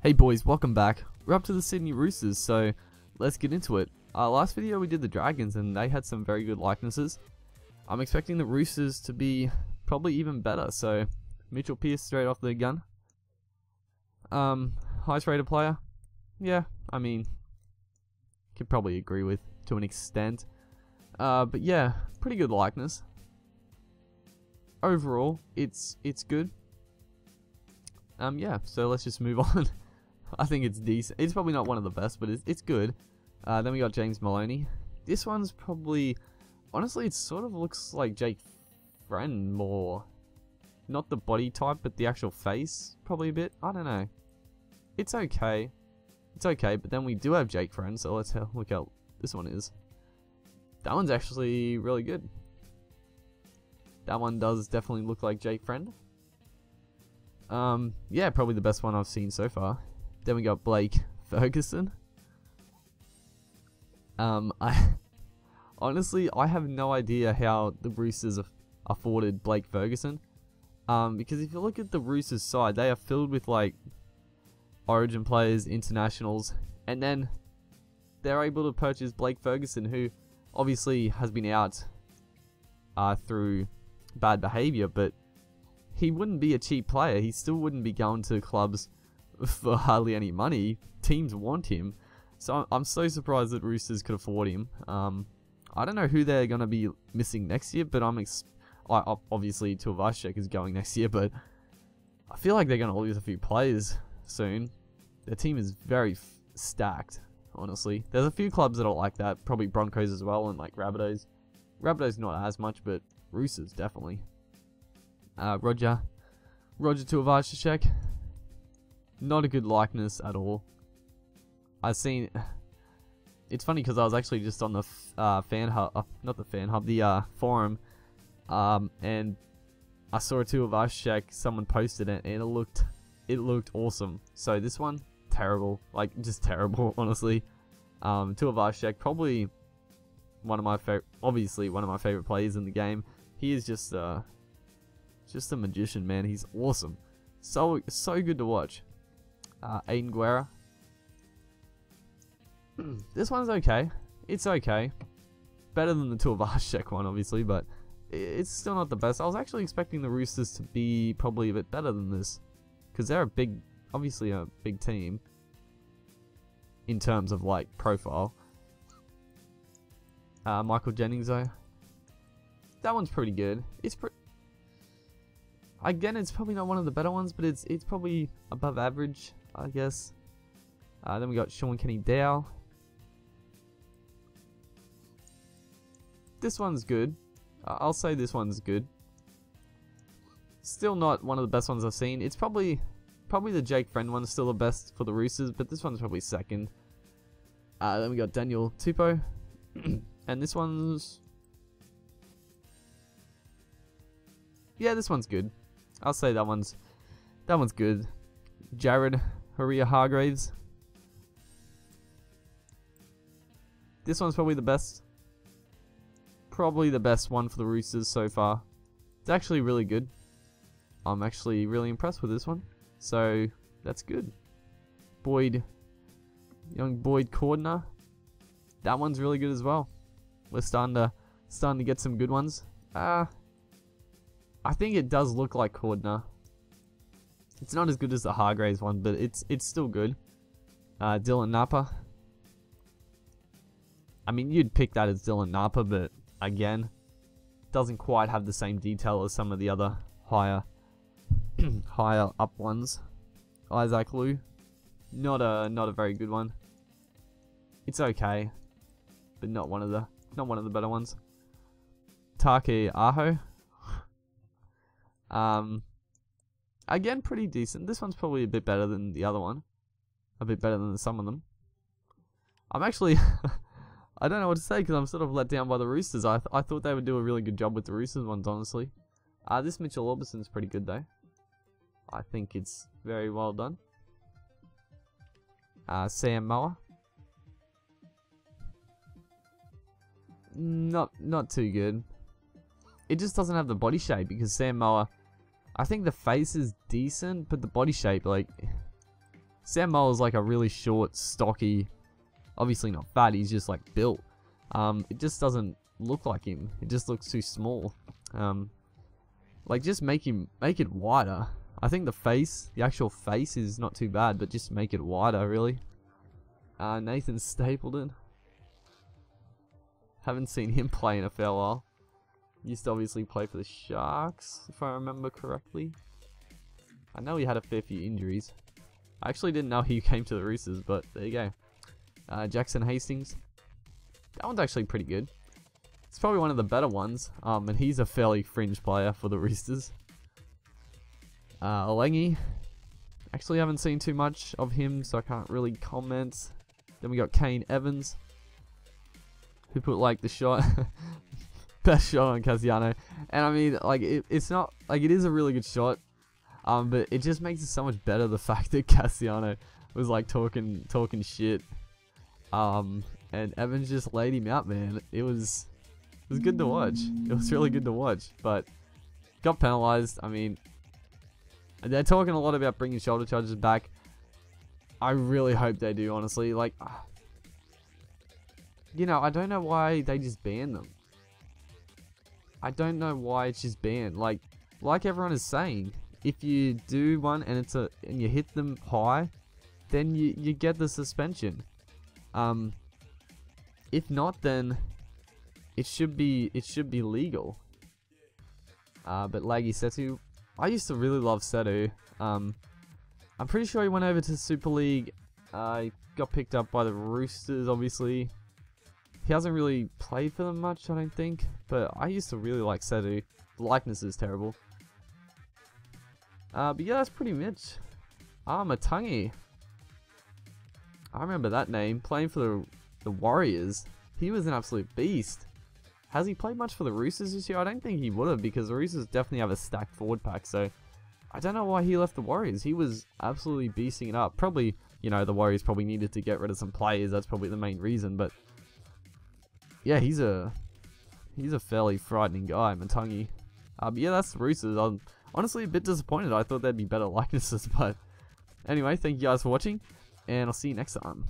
Hey boys, welcome back. We're up to the Sydney Roosters, so let's get into it. Last video we did the Dragons and they had some very good likenesses. I'm expecting the Roosters to be probably even better, so Mitchell Pearce straight off the gun. Highest rated player? Yeah, I mean, could probably agree with to an extent. But yeah, pretty good likeness. Overall, it's good. Yeah, so let's just move on. I think it's decent. It's probably not one of the best, but it's good. Then we got James Maloney. This one's probably, honestly, it sort of looks like Jake Friend more. Not the body type, but the actual face, probably a bit. I don't know. It's okay. It's okay, but then we do have Jake Friend, so let's look how this one is. That one's actually really good. That one does definitely look like Jake Friend. Yeah, probably the best one I've seen so far. Then we got Blake Ferguson. Honestly, I have no idea how the Roosters afforded Blake Ferguson. Because if you look at the Roosters side, they are filled with like Origin players, internationals, and then they're able to purchase Blake Ferguson, who obviously has been out through bad behavior, but he wouldn't be a cheap player. He still wouldn't be going to clubs for hardly any money. Teams want him. So I'm so surprised that Roosters could afford him. I don't know who they're going to be missing next year, but obviously Tuivasa-Sheck is going next year, but I feel like they're going to lose a few players soon. Their team is very stacked, honestly. There's a few clubs that are like that, probably Broncos as well, and like Rabbitohs. Rabbitohs not as much, but Roosters definitely. Roger Tuivasa-Sheck. Not a good likeness at all. I've seen. It's funny because I was actually just on the fan hub, not the fan hub, the forum, and I saw a Tuivasa-Sheck. Someone posted it, and it looked awesome. So this one, terrible, like just terrible, honestly. Tuivasa-Sheck, probably one of my obviously one of my favorite players in the game. He is just a magician, man. He's awesome. So good to watch. Aiden Guerra. This one's okay. It's okay. Better than the Tuivasa-Sheck one, obviously, but it's still not the best. I was actually expecting the Roosters to be probably a bit better than this, because they're obviously a big team in terms of like profile. Michael Jennings though. That one's pretty good. Again, it's probably not one of the better ones, but it's probably above average, I guess. Then we got Sean Kenny-Dow. This one's good. I'll say this one's good. Still not one of the best ones I've seen. It's probably the Jake Friend one is still the best for the Roosters, but this one's probably second. Then we got Daniel Tupou. And this one's... yeah, this one's good. I'll say that one's good. Jared Hargraves. This one's probably the best. Probably the best one for the Roosters so far. It's actually really good. I'm actually really impressed with this one. So that's good. Young Boyd Cordner. That one's really good as well. We're starting to get some good ones. I think it does look like Cordner. It's not as good as the Hargraves one, but it's still good. Dylan Napa. I mean, you'd pick that as Dylan Napa, but again, doesn't quite have the same detail as some of the other higher up ones. Isaac Liu. Not a very good one. It's okay, but not one of the better ones. Take Aho. Again, pretty decent. This one's probably a bit better than the other one. A bit better than some of them. I'm actually... I don't know what to say because I'm sort of let down by the Roosters. I thought they would do a really good job with the Roosters ones, honestly. This Mitchell Orbison's pretty good, though. I think it's very well done. Sam Moa. Not too good. It just doesn't have the body shape because Sam Moa... I think the face is decent, but the body shape, like... Sam Muller's like a really short, stocky, obviously not fat, he's just like built. It just doesn't look like him. It just looks too small. Like just make it wider. I think the actual face is not too bad, but just make it wider, really. Nathan Stapleton. Haven't seen him play in a fair while. Used to obviously play for the Sharks, if I remember correctly. I know he had a fair few injuries. I actually didn't know he came to the Roosters, but there you go. Jackson Hastings. That one's actually pretty good. It's probably one of the better ones. And he's a fairly fringe player for the Roosters. Olengi. Actually haven't seen too much of him, so I can't really comment. Then we got Kane Evans, who put like the shot, best shot on Cassiano. And I mean, like it's not like it is a really good shot, but it just makes it so much better the fact that Cassiano was like talking shit, and Evans just laid him out, man. It was good to watch. It was really good to watch, but got penalized. I mean, they're talking a lot about bringing shoulder charges back. I really hope they do, honestly. Like, you know, I don't know why they just banned them. I don't know why it's just banned. Like everyone is saying, if you do one and and you hit them high, then you get the suspension. If not, then it should be legal. But Lagi Setu, I used to really love Setu. I'm pretty sure he went over to Super League. He got picked up by the Roosters, obviously. He hasn't really played for them much, I don't think. But I used to really like Setu. The likeness is terrible. But yeah, that's pretty much. Matangi. I remember that name. Playing for the Warriors. He was an absolute beast. Has he played much for the Roosters this year? I don't think he would have, because the Roosters definitely have a stacked forward pack. So I don't know why he left the Warriors. He was absolutely beasting it up. Probably, you know, the Warriors probably needed to get rid of some players. That's probably the main reason. But yeah, he's a fairly frightening guy, Matangi. But yeah, that's the Roosters. I'm honestly a bit disappointed. I thought there'd be better likenesses. But anyway, thank you guys for watching, and I'll see you next time.